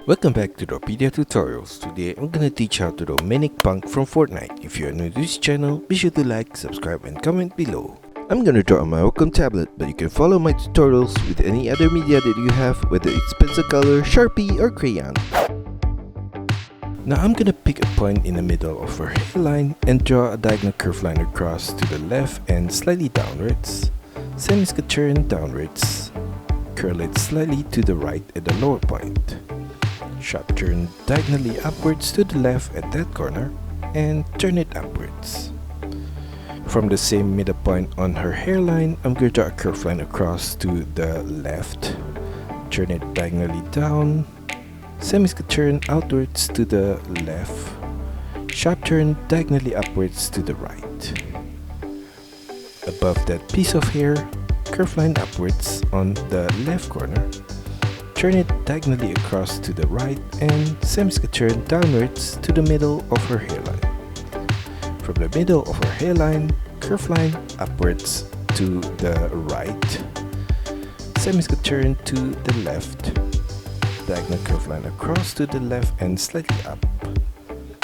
Welcome back to DRAWPEDIA tutorials. Today I'm gonna teach how to draw Manic Punk from Fortnite. If you are new to this channel, be sure to like, subscribe and comment below. I'm gonna draw on my Wacom tablet, but you can follow my tutorials with any other media that you have, whether it's pencil color, Sharpie or crayon. Now I'm gonna pick a point in the middle of her hairline and draw a diagonal curve line across to the left and slightly downwards. Semi-turn downwards. Curl it slightly to the right at the lower point. Sharp turn diagonally upwards to the left at that corner and turn it upwards. From the same middle point on her hairline, I'm going to draw a curved line across to the left. Turn it diagonally down. Semi-turn outwards to the left. Sharp turn diagonally upwards to the right. Above that piece of hair, curved line upwards on the left corner. Turn it diagonally across to the right and semi-turn downwards to the middle of her hairline. From the middle of her hairline, curved line upwards to the right, semi-turn to the left, diagonal curved line across to the left and slightly up,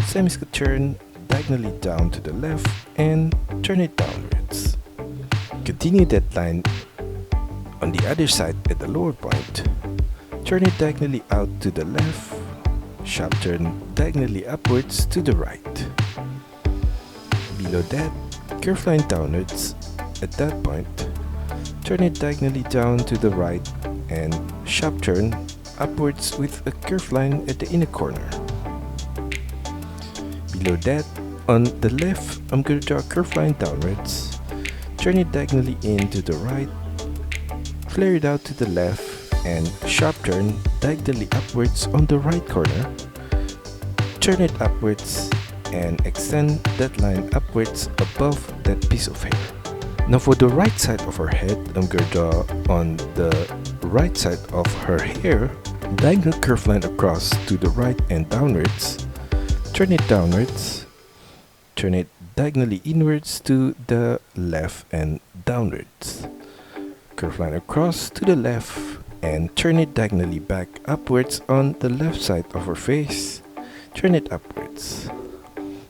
semi-turn diagonally down to the left and turn it downwards. Continue that line on the other side at the lower point. Turn it diagonally out to the left, sharp turn diagonally upwards to the right. Below that, curved line downwards at that point. Turn it diagonally down to the right and sharp turn upwards with a curved line at the inner corner. Below that, on the left, I'm going to draw a curved line downwards. Turn it diagonally in to the right, flare it out to the left, and sharp turn diagonally upwards on the right corner. Turn it upwards and extend that line upwards above that piece of hair. Now for the right side of her head, I'm going to draw on the right side of her hair, diagonal curved line across to the right and downwards. Turn it downwards. Turn it diagonally inwards to the left and downwards. Curved line across to the left and turn it diagonally back upwards on the left side of her face. Turn it upwards.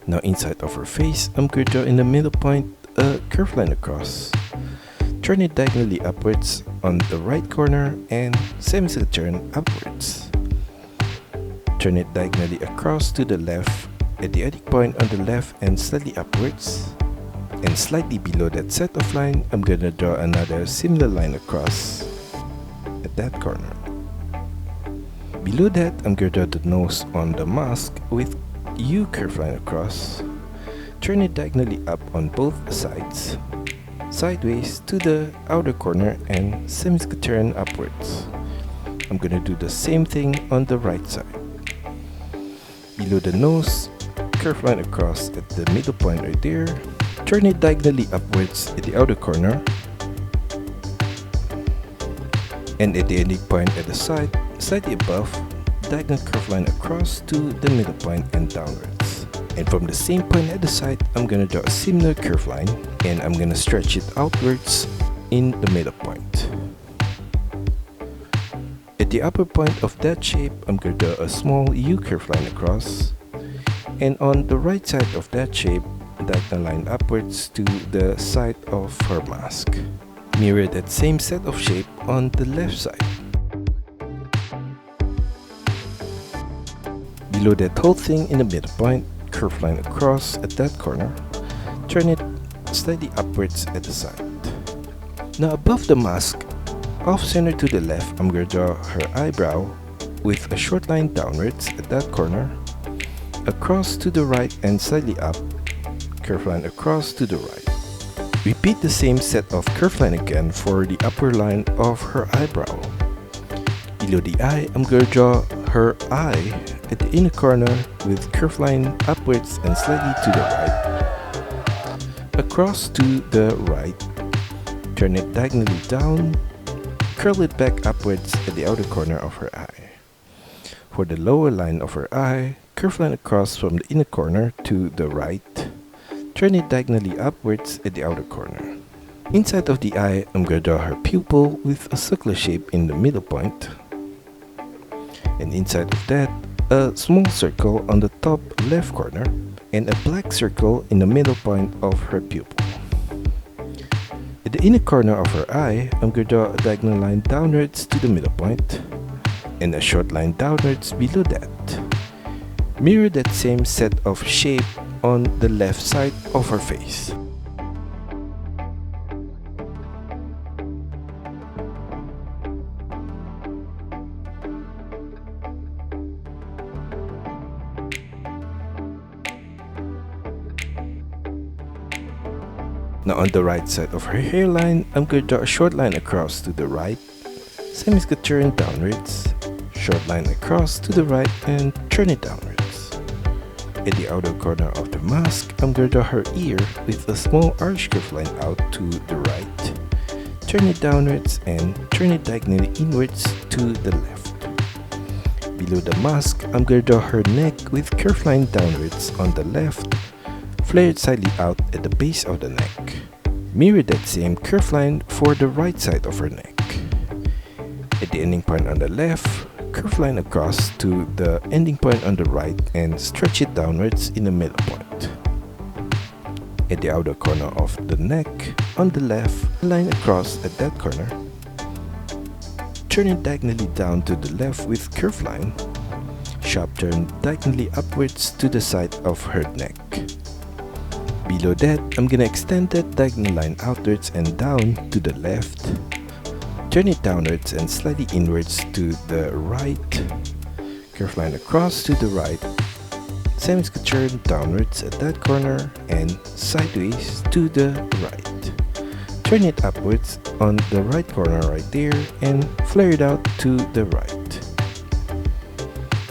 Now inside of her face, I'm going to draw in the middle point a curved line across. Turn it diagonally upwards on the right corner and semi-turn upwards. Turn it diagonally across to the left at the edge point on the left and slightly upwards. And slightly below that set of line, I'm going to draw another similar line across at that corner. Below that, I'm going to draw the nose on the mask with U curved line across. Turn it diagonally up on both sides, sideways to the outer corner and semi-turn upwards. I'm going to do the same thing on the right side. Below the nose, curved line across at the middle point right there. Turn it diagonally upwards at the outer corner. And at the ending point at the side, slightly above, diagonal curved line across to the middle point and downwards. And from the same point at the side, I'm going to draw a similar curved line and I'm going to stretch it outwards in the middle point. At the upper point of that shape, I'm going to draw a small U curved line across. And on the right side of that shape, diagonal line upwards to the side of her mask. Mirror that same set of shape on the left side. Below that whole thing in the middle point, curved line across at that corner. Turn it slightly upwards at the side. Now above the mask, off center to the left, I'm going to draw her eyebrow with a short line downwards at that corner. Across to the right and slightly up, curved line across to the right. Repeat the same set of curved line again for the upper line of her eyebrow. Below the eye, I'm going to draw her eye at the inner corner with curved line upwards and slightly to the right. Across to the right, turn it diagonally down, curl it back upwards at the outer corner of her eye. For the lower line of her eye, curved line across from the inner corner to the right. Turn it diagonally upwards at the outer corner. Inside of the eye, I'm going to draw her pupil with a circular shape in the middle point. And inside of that, a small circle on the top left corner and a black circle in the middle point of her pupil. At the inner corner of her eye, I'm going to draw a diagonal line downwards to the middle point and a short line downwards below that. Mirror that same set of shape on the left side of her face. Now on the right side of her hairline, I'm going to draw a short line across to the right, same is going to turn downwards, short line across to the right and turn it downwards. At the outer corner of the mask, I'm going to draw her ear with a small arch curve line out to the right, turn it downwards and turn it diagonally inwards to the left. Below the mask, I'm going to draw her neck with curve line downwards on the left, flared slightly out at the base of the neck. Mirror that same curve line for the right side of her neck. At the ending point on the left, curve line across to the ending point on the right and stretch it downwards in the middle point. At the outer corner of the neck on the left, line across at that corner. Turn it diagonally down to the left with curve line. Sharp turn diagonally upwards to the side of her neck. Below that, I'm gonna extend that diagonal line outwards and down to the left. Turn it downwards and slightly inwards to the right. Curve line across to the right. Same is gonna turn downwards at that corner and sideways to the right. Turn it upwards on the right corner right there and flare it out to the right.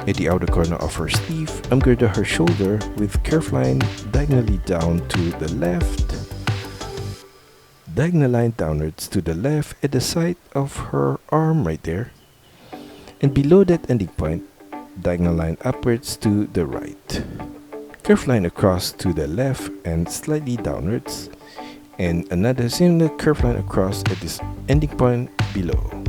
At the outer corner of her sleeve, I'm going to her shoulder with curve line diagonally down to the left. Diagonal line downwards to the left at the side of her arm right there. And below that ending point, diagonal line upwards to the right. Curve line across to the left and slightly downwards. And another similar curve line across at this ending point below.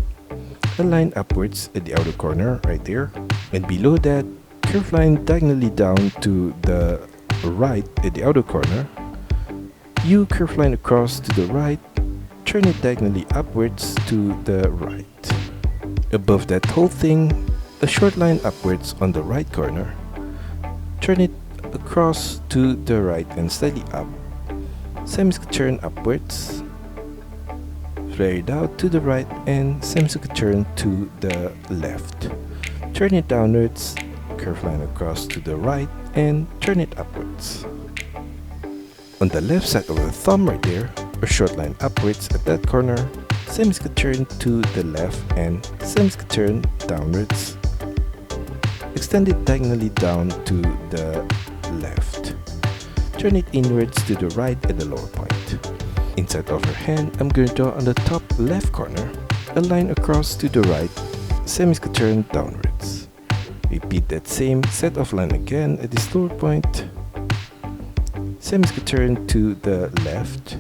A line upwards at the outer corner right there. And below that, curve line diagonally down to the right at the outer corner. U curve line across to the right, turn it diagonally upwards to the right. Above that whole thing, a short line upwards on the right corner. Turn it across to the right and slightly up. Same is turn upwards. Flare it out to the right and same is turn to the left. Turn it downwards, curve line across to the right and turn it upwards. On the left side of the thumb right there, a short line upwards at that corner, same is turn to the left and same is turn downwards. Extend it diagonally down to the left. Turn it inwards to the right at the lower point. Inside of her hand, I'm going to draw on the top left corner, a line across to the right, same is turn downwards. Repeat that same set of line again at this lower point. Same is turn to the left.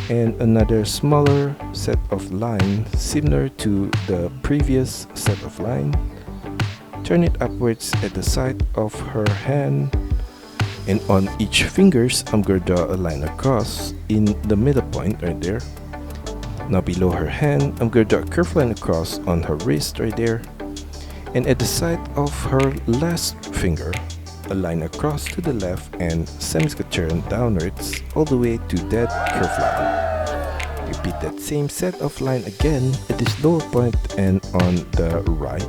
And another smaller set of line similar to the previous set of line. Turn it upwards at the side of her hand. And on each fingers, I'm going to draw a line across in the middle point right there. Now below her hand, I'm going to draw a curved line across on her wrist right there. And at the side of her last finger, a line across to the left and same is going to turn downwards all the way to that curved line. Repeat that same set of line again at this lower point and on the right.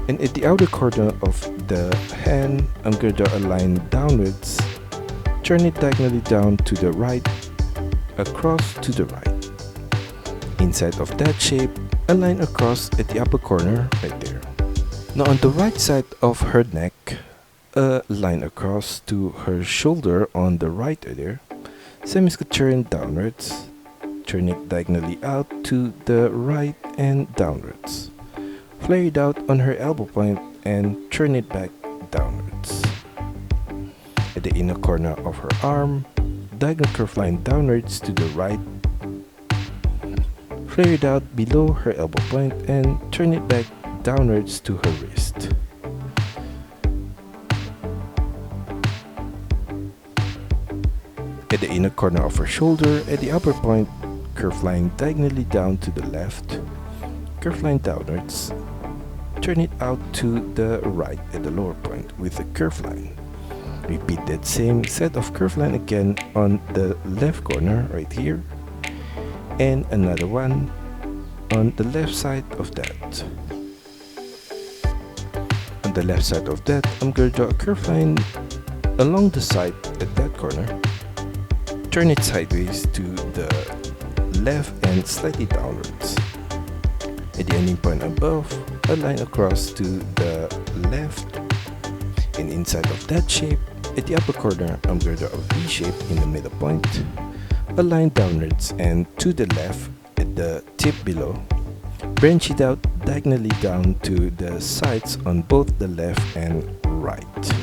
And at the outer corner of the hand, I'm going to draw a line downwards, turn it diagonally down to the right, across to the right. Inside of that shape, a line across at the upper corner right there. Now on the right side of her neck, a line across to her shoulder on the right there. Same is turn downwards, turn it diagonally out to the right and downwards. Flare it out on her elbow point and turn it back downwards. At the inner corner of her arm, diagonal curve line downwards to the right. Flare it out below her elbow point and turn it back downwards to her wrist. At the inner corner of her shoulder, at the upper point, curve line diagonally down to the left, curve line downwards, turn it out to the right at the lower point with a curve line. Repeat that same set of curve line again on the left corner right here, and another one on the left side of that. On the left side of that, I'm going to draw a curve line along the side at that corner. Turn it sideways to the left and slightly downwards. At the ending point above, a line across to the left, and inside of that shape, at the upper corner, I'm going to draw a V shape in the middle point, a line downwards and to the left at the tip below. Branch it out diagonally down to the sides on both the left and right.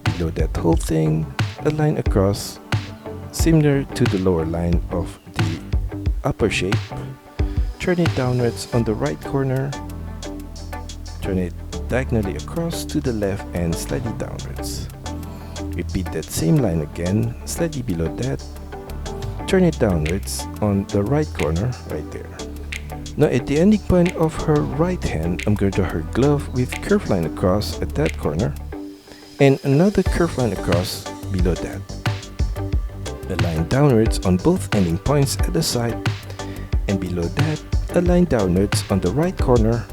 Below that whole thing, a line across similar to the lower line of the upper shape. Turn it downwards on the right corner. Turn it diagonally across to the left and slightly downwards. Repeat that same line again, slightly below that. Turn it downwards on the right corner right there. Now at the ending point of her right hand, I'm going to draw her glove with curve line across at that corner and another curve line across below that. A line downwards on both ending points at the side, and below that, a line downwards on the right corner.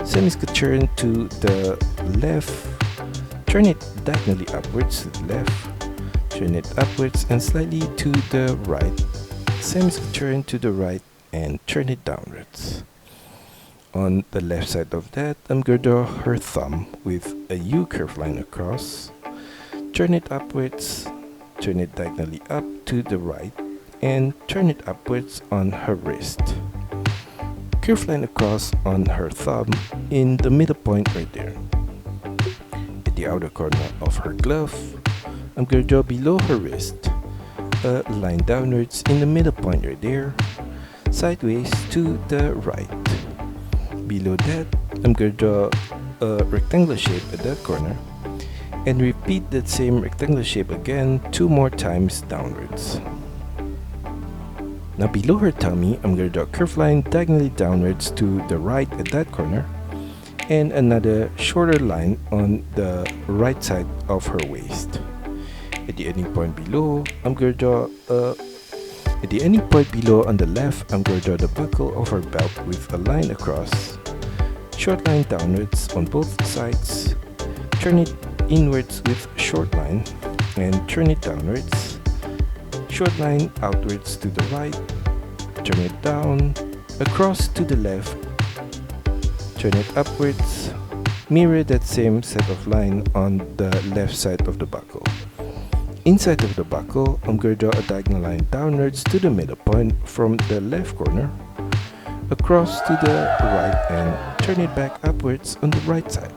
Semi-turn to the left, turn it diagonally upwards to the left, turn it upwards and slightly to the right, semi-turn to the right and turn it downwards. On the left side of that, I'm going to draw her thumb with a U curve line across, turn it upwards, turn it diagonally up to the right and turn it upwards on her wrist. Curve line across on her thumb in the middle point right there. At the outer corner of her glove, I'm going to draw below her wrist a line downwards in the middle point right there, sideways to the right. Below that, I'm going to draw a rectangular shape at that corner and repeat that same rectangular shape again 2 more times downwards. Now below her tummy, I'm going to draw a curve line diagonally downwards to the right at that corner and another shorter line on the right side of her waist. At the ending point below, I'm going to draw at the ending point below on the left, I'm going to draw the buckle of her belt with a line across, short line downwards on both sides, turn it inwards with short line and turn it downwards, short line outwards to the right, turn it down, across to the left, turn it upwards, mirror that same set of line on the left side of the buckle. Inside of the buckle, I'm going to draw a diagonal line downwards to the middle point from the left corner, across to the right and turn it back upwards on the right side.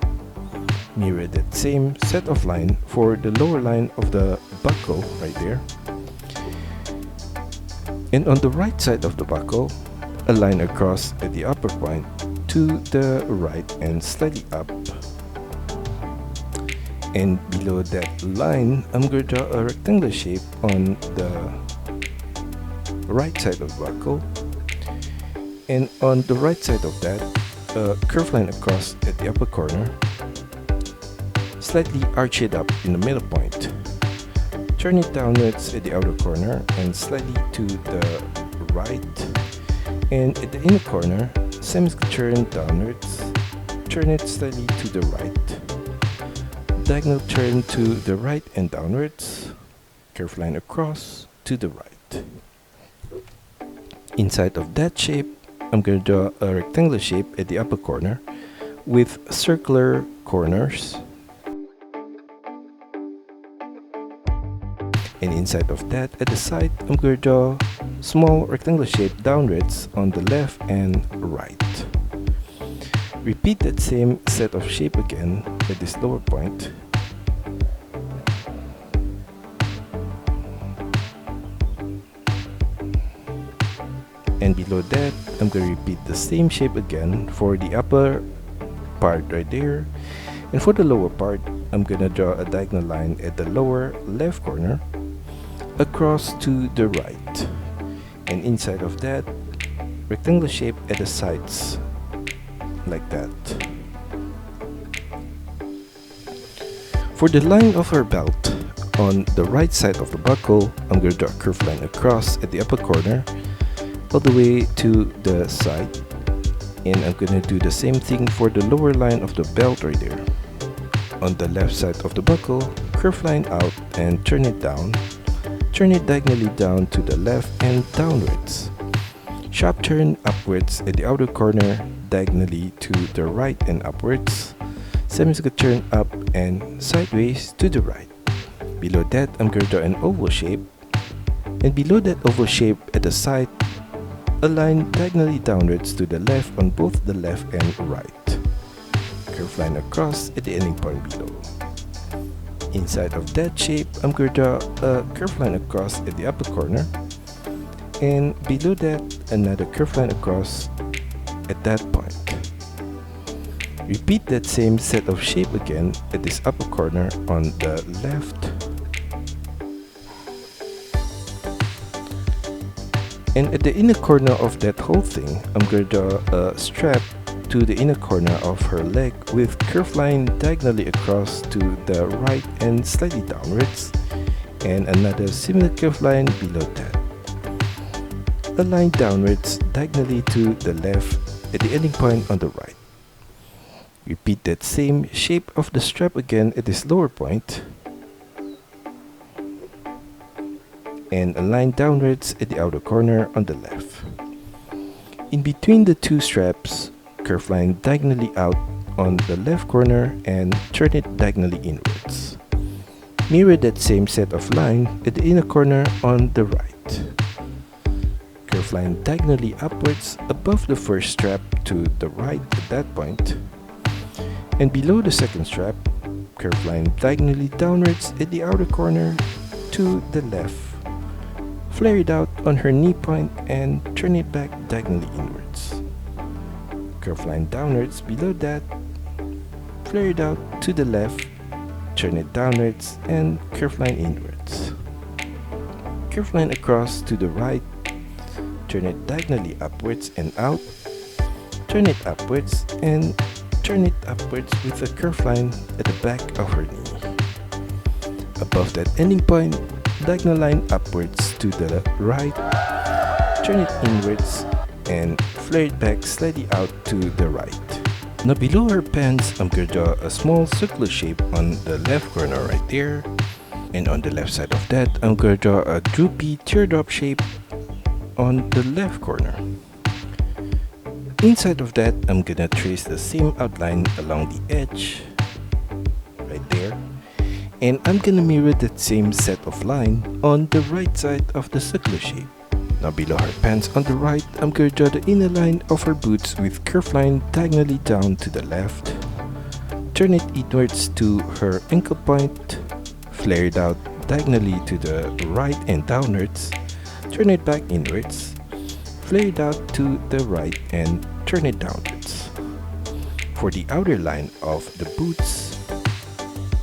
Mirror that same set of line for the lower line of the buckle right there. And on the right side of the buckle, a line across at the upper point to the right and slightly up. And below that line, I'm going to draw a rectangular shape on the right side of the buckle. And on the right side of that, a curved line across at the upper corner. Slightly arch it up in the middle point. Turn it downwards at the outer corner and slightly to the right. And at the inner corner, semi-turn downwards. Turn it slightly to the right. Diagonal turn to the right and downwards. Curved line across to the right. Inside of that shape, I'm going to draw a rectangular shape at the upper corner with circular corners. And inside of that, at the side, I'm going to draw small rectangular shape downwards on the left and right. Repeat that same set of shape again at this lower point. And below that, I'm gonna repeat the same shape again for the upper part right there. And for the lower part, I'm gonna draw a diagonal line at the lower left corner across to the right. And inside of that, rectangular shape at the sides, like that. For the line of her belt, on the right side of the buckle, I'm going to draw a curved line across at the upper corner, all the way to the side. And I'm going to do the same thing for the lower line of the belt right there. On the left side of the buckle, curved line out and turn it down. Turn it diagonally down to the left and downwards. Sharp turn upwards at the outer corner, diagonally to the right and upwards. Semicircular turn up and sideways to the right. Below that, I'm going to draw an oval shape. And below that oval shape at the side, a line diagonally downwards to the left on both the left and right. Curved line across at the ending point below. Inside of that shape, I'm going to draw a curved line across at the upper corner. And below that, another curved line across at that point. Repeat that same set of shape again at this upper corner on the left. And at the inner corner of that whole thing, I'm going to draw a strap to the inner corner of her leg with curved line diagonally across to the right and slightly downwards, and another similar curved line below that. A line downwards diagonally to the left at the ending point on the right. Repeat that same shape of the strap again at this lower point, and a line downwards at the outer corner on the left. In between the two straps, curved line diagonally out on the left corner and turn it diagonally inwards. Mirror that same set of line at the inner corner on the right. Curved line diagonally upwards above the first strap to the right at that point. And below the second strap, curved line diagonally downwards at the outer corner to the left. Flare it out on her knee point and turn it back diagonally inwards. Curved line downwards below that. Flare it out to the left. Turn it downwards and curved line inwards. Curved line across to the right. Turn it diagonally upwards and out. Turn it upwards and turn it upwards with a curved line at the back of her knee. Above that ending point, diagonal line upwards to the right, turn it inwards and flare it back slightly out to the right. Now below her pants, I'm going to draw a small circular shape on the left corner right there. And on the left side of that, I'm going to draw a droopy teardrop shape on the left corner. Inside of that, I'm gonna trace the same outline along the edge, right there. And I'm gonna mirror that same set of line on the right side of the circular shape. Now below her pants on the right, I'm gonna draw the inner line of her boots with curved line diagonally down to the left. Turn it inwards to her ankle point, flare it out diagonally to the right and downwards, turn it back inwards, flare it out to the right and turn it downwards. For the outer line of the boots,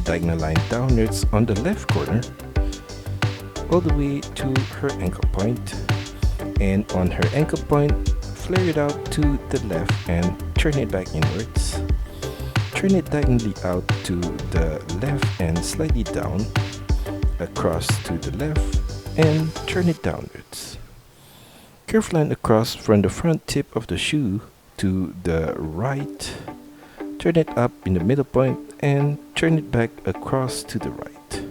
diagonal line downwards on the left corner, all the way to her ankle point, and on her ankle point, flare it out to the left and turn it back inwards. Turn it diagonally out to the left and slightly down, across to the left, and turn it downwards. Curved line across from the front tip of the shoe to the right. Turn it up in the middle point and turn it back across to the right.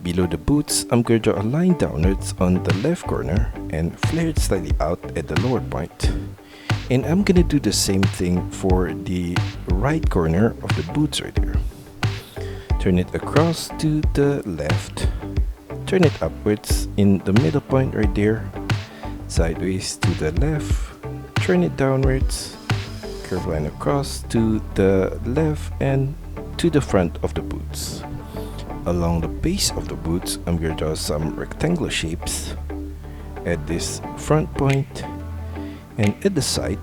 Below the boots, I'm going to draw a line downwards on the left corner and flare it slightly out at the lower point. And I'm going to do the same thing for the right corner of the boots right here. Turn it across to the left. Turn it upwards in the middle point right there. Sideways to the left. Turn it downwards. Curve line across to the left and to the front of the boots. Along the base of the boots, I'm going to draw some rectangular shapes. at this front point, and at the side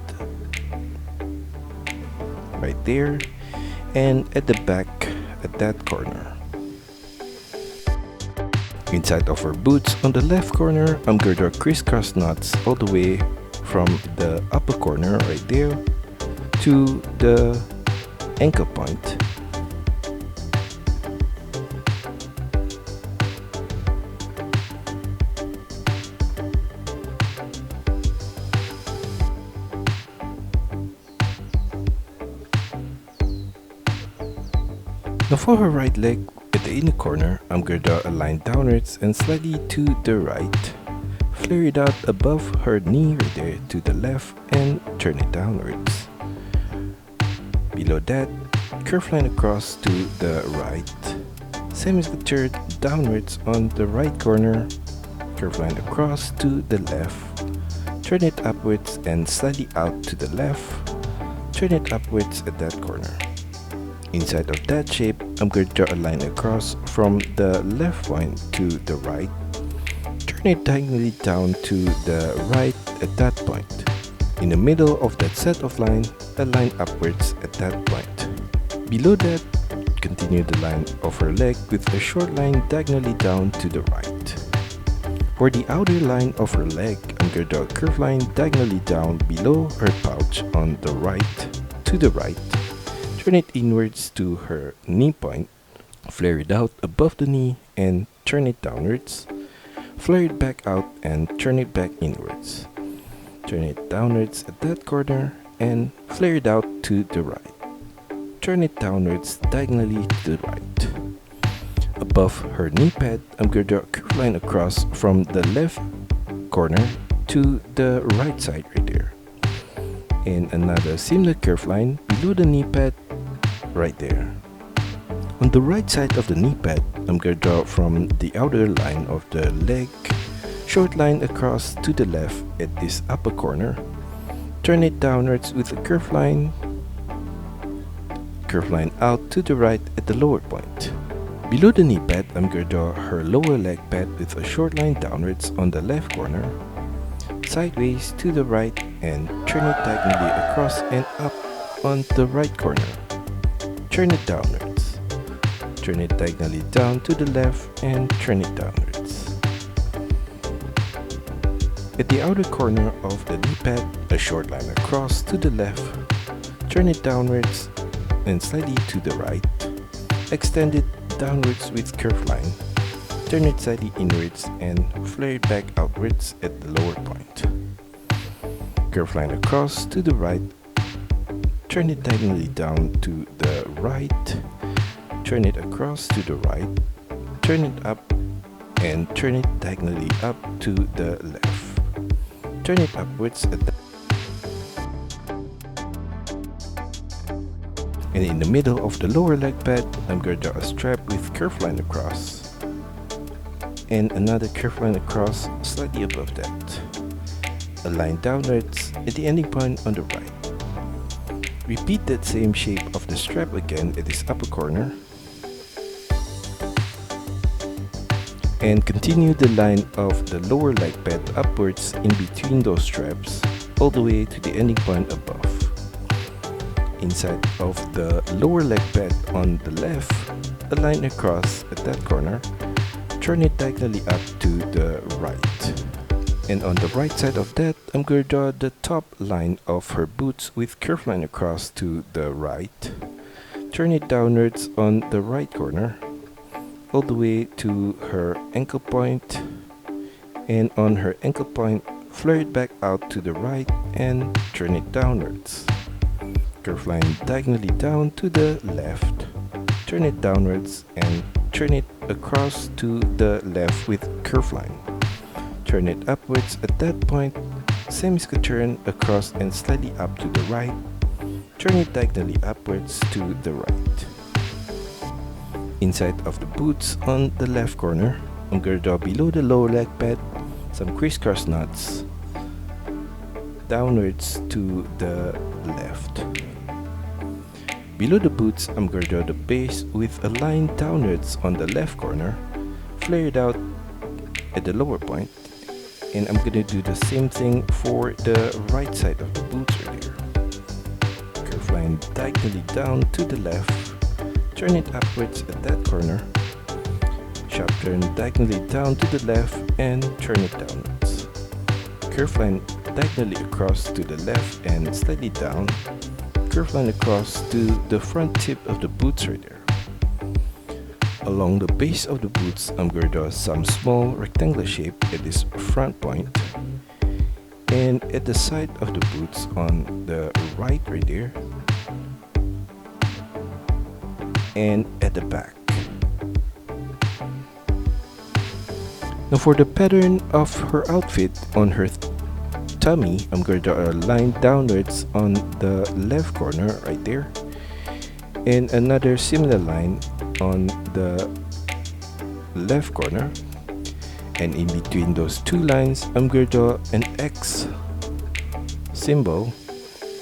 right there, and at the back at that corner. Inside of her boots on the left corner, I'm going to draw crisscross knots all the way from the upper corner right there to the ankle point. Now for her right leg, at the inner corner, I'm going to draw a line downwards and slightly to the right. Flare it out above her knee right there to the left and turn it downwards. Below that, curve line across to the right. Same as the turn downwards on the right corner. Curve line across to the left. Turn it upwards and slightly out to the left. Turn it upwards at that corner. Inside of that shape, I'm going to draw a line across from the left point to the right. Turn it diagonally down to the right at that point. In the middle of that set of line, a line upwards at that point. Below that, continue the line of her leg with a short line diagonally down to the right. For the outer line of her leg, I'm going to draw a curved line diagonally down below her pouch on the right to the right. Turn it inwards to her knee point, flare it out above the knee and turn it downwards, flare it back out and turn it back inwards. Turn it downwards at that corner and flare it out to the right. Turn it downwards diagonally to the right. Above her knee pad, I'm going to draw a curved line across from the left corner to the right side right there. And another similar curved line below the knee pad right there. On the right side of the knee pad, I'm going to draw from the outer line of the leg, short line across to the left at this upper corner. Turn it downwards with a curved line out to the right at the lower point. Below the knee pad, I'm going to draw her lower leg pad with a short line downwards on the left corner, sideways to the right and turn it diagonally across and up on the right corner. Turn it downwards. Turn it diagonally down to the left and turn it downwards. At the outer corner of the knee pad, a short line across to the left. Turn it downwards and slightly to the right. Extend it downwards with curved line. Turn it slightly inwards and flare it back outwards at the lower point. Curved line across to the right. Turn it diagonally down to the right. Turn it across to the right. Turn it up and turn it diagonally up to the left. Turn it upwards at the and in the middle of the lower leg pad, I'm going to draw a strap with curved line across and another curved line across slightly above that. A line downwards at the ending point on the right. Repeat that same shape of the strap again at this upper corner and continue the line of the lower leg pad upwards in between those straps all the way to the ending point above. Inside of the lower leg pad on the left, a line across at that corner. Turn it diagonally up to the right. And on the right side of that, I'm going to draw the top line of her boots with curved line across to the right. Turn it downwards on the right corner, all the way to her ankle point. And on her ankle point, flare it back out to the right and turn it downwards. Curved line diagonally down to the left. Turn it downwards and turn it across to the left with curved line. Turn it upwards at that point, same as the turn across and slightly up to the right. Turn it diagonally upwards to the right. Inside of the boots on the left corner, I'm going to draw below the lower leg pad some crisscross knots downwards to the left. Below the boots, I'm going to draw the base with a line downwards on the left corner, flare it out at the lower point, And I'm gonna do the same thing for the right side of the boots earlier. Curve line diagonally down to the left, turn it upwards at that corner, sharp turn diagonally down to the left and turn it downwards. Curve line diagonally across to the left and slightly down, curve line across to the front tip of the boots right there. Along the base of the boots, I'm going to draw some small rectangular shape at this front point, and at the side of the boots on the right there, and at the back. Now for the pattern of her outfit on her tummy, I'm going to draw a line downwards on the left corner right there, and another similar line on the left corner, and in between those two lines I'm going to draw an X symbol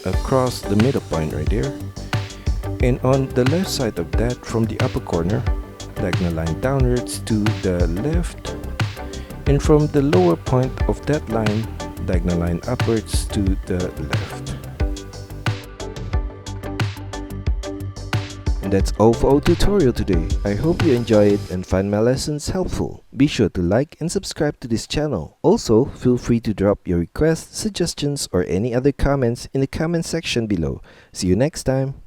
across the middle point right there, and on the left side of that, from the upper corner, diagonal line downwards to the left, and from the lower point of that line, diagonal line upwards to the left. And that's all for our tutorial today. I hope you enjoy it and find my lessons helpful. Be sure to like and subscribe to this channel. Also, feel free to drop your requests, suggestions, or any other comments in the comment section below. See you next time.